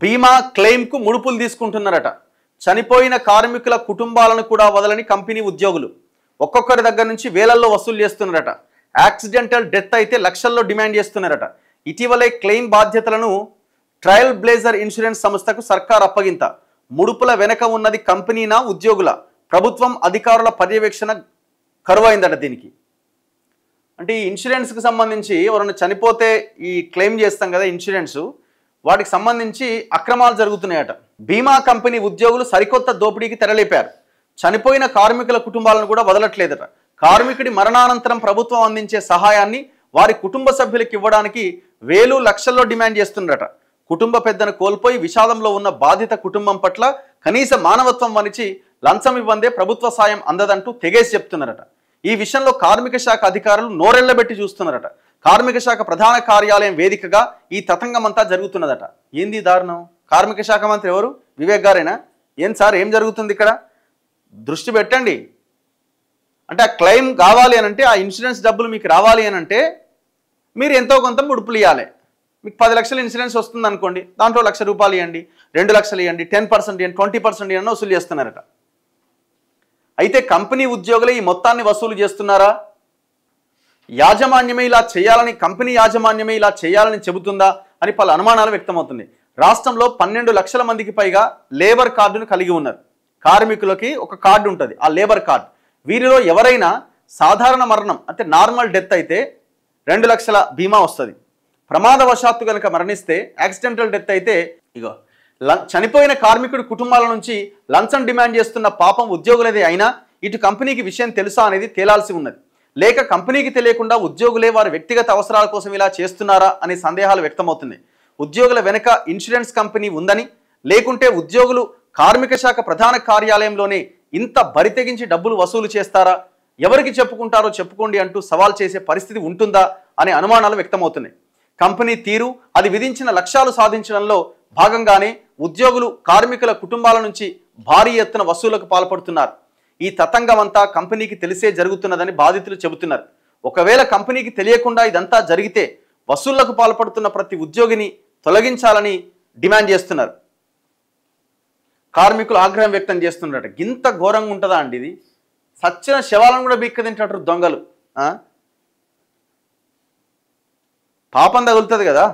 బీమా క్లెయిమ్కు ముడుపులు తీసుకుంటున్నారట. చనిపోయిన కార్మికుల కుటుంబాలను కూడా వదలని కంపెనీ ఉద్యోగులు ఒక్కొక్కరి దగ్గర నుంచి వేలల్లో వసూలు చేస్తున్నారట. యాక్సిడెంటల్ డెత్ అయితే లక్షల్లో డిమాండ్ చేస్తున్నారట. ఇటీవలే క్లెయిమ్ బాధ్యతలను ట్రయల్ బ్లేజర్ ఇన్సూరెన్స్ సంస్థకు సర్కార్ అప్పగింత. ముడుపుల వెనక ఉన్నది కంపెనీనా ఉద్యోగుల? ప్రభుత్వం అధికారుల పర్యవేక్షణ కరువైందట. దీనికి అంటే ఈ ఇన్సూరెన్స్కి సంబంధించి ఎవరైనా చనిపోతే ఈ క్లెయిమ్ చేస్తాం కదా ఇన్సూరెన్స్, వాటికి సంబంధించి అక్రమాలు జరుగుతున్నాయట. బీమా కంపెనీ ఉద్యోగులు సరికొత్త దోపిడీకి తెరలేపారు. చనిపోయిన కార్మికుల కుటుంబాలను కూడా వదలట్లేదట. కార్మికుడి మరణానంతరం ప్రభుత్వం అందించే సహాయాన్ని వారి కుటుంబ సభ్యులకు ఇవ్వడానికి వేలు లక్షల్లో డిమాండ్ చేస్తున్నారట. కుటుంబ పెద్దను కోల్పోయి విషాదంలో ఉన్న బాధిత కుటుంబం పట్ల కనీస మానవత్వం వనిచి లంచం ఇవ్వందే ప్రభుత్వ సాయం అందదంటూ తెగేసి చెప్తున్నారట. ఈ విషయంలో కార్మిక శాఖ అధికారులు నోరెళ్లబెట్టి చూస్తున్నారట. కార్మిక శాఖ ప్రధాన కార్యాలయం వేదికగా ఈ తతంగమంతా జరుగుతున్నదట. ఏంది దారుణం? కార్మిక శాఖ మంత్రి ఎవరు? వివేక్ గారేనా? ఏం సార్ ఏం జరుగుతుంది ఇక్కడ? దృష్టి పెట్టండి. అంటే ఆ క్లెయిమ్ కావాలి అని అంటే, ఆ ఇన్సూరెన్స్ డబ్బులు మీకు రావాలి అని అంటే మీరు ఎంతో కొంత ముడుపులు ఇవ్వాలి. మీకు 10 లక్షల ఇన్సూరెన్స్ వస్తుంది అనుకోండి, దాంట్లో ₹1,00,000 ఇవ్వండి, 2 లక్షలు ఇవ్వండి, 10% ఇవ్వండి, 20% ఇవ్వండి వసూలు చేస్తున్నారట. అయితే కంపెనీ ఉద్యోగులే ఈ మొత్తాన్ని వసూలు చేస్తున్నారా? యాజమాన్యమే ఇలా చేయాలని, కంపెనీ యాజమాన్యమే ఇలా చేయాలని చెబుతుందా అని పలు అనుమానాలు వ్యక్తమవుతుంది. రాష్ట్రంలో 12 లక్షల మందికి పైగా లేబర్ కార్డును కలిగి ఉన్నారు. కార్మికులకి ఒక కార్డు ఉంటుంది, ఆ లేబర్ కార్డు. వీరిలో ఎవరైనా సాధారణ మరణం అంటే నార్మల్ డెత్ అయితే 2 లక్షల బీమా వస్తుంది. ప్రమాదవశాత్తు కనుక మరణిస్తే, యాక్సిడెంటల్ డెత్ అయితే ఇగో చనిపోయిన కార్మికుడి కుటుంబాల నుంచి లంచం డిమాండ్ చేస్తున్న పాపం ఉద్యోగులదే అయినా ఇటు కంపెనీకి విషయం తెలుసా అనేది తేలాల్సి ఉన్నది. లేక కంపెనీకి తెలియకుండా ఉద్యోగులే వారి వ్యక్తిగత అవసరాల కోసం ఇలా చేస్తున్నారా అనే సందేహాలు వ్యక్తమవుతున్నాయి. ఉద్యోగుల వెనుక ఇన్సూరెన్స్ కంపెనీ ఉందని, లేకుంటే ఉద్యోగులు కార్మిక శాఖ ప్రధాన కార్యాలయంలోనే ఇంత బరితెగించి డబ్బులు వసూలు చేస్తారా? ఎవరికి చెప్పుకుంటారో చెప్పుకోండి అంటూ సవాల్ చేసే పరిస్థితి ఉంటుందా అనే అనుమానాలు వ్యక్తమవుతున్నాయి. కంపెనీ తీరు, అది విధించిన లక్ష్యాలు సాధించడంలో భాగంగానే ఉద్యోగులు కార్మికుల కుటుంబాల నుంచి భారీ ఎత్తున వసూళ్లకు పాల్పడుతున్నారు. ఈ తతంగమంతా కంపెనీకి తెలిసే జరుగుతున్నదని బాధితులు చెబుతున్నారు. ఒకవేళ కంపెనీకి తెలియకుండా ఇదంతా జరిగితే వసూళ్లకు పాల్పడుతున్న ప్రతి ఉద్యోగిని తొలగించాలని డిమాండ్ చేస్తున్నారు. కార్మికులు ఆగ్రహం వ్యక్తం చేస్తున్నారట. ఇంత ఘోరంగా ఉంటుందా అండి ఇది? సచ్చిన శవాలను కూడా బిక్కదింటారు దొంగలు. పాపం తగులుతుంది కదా.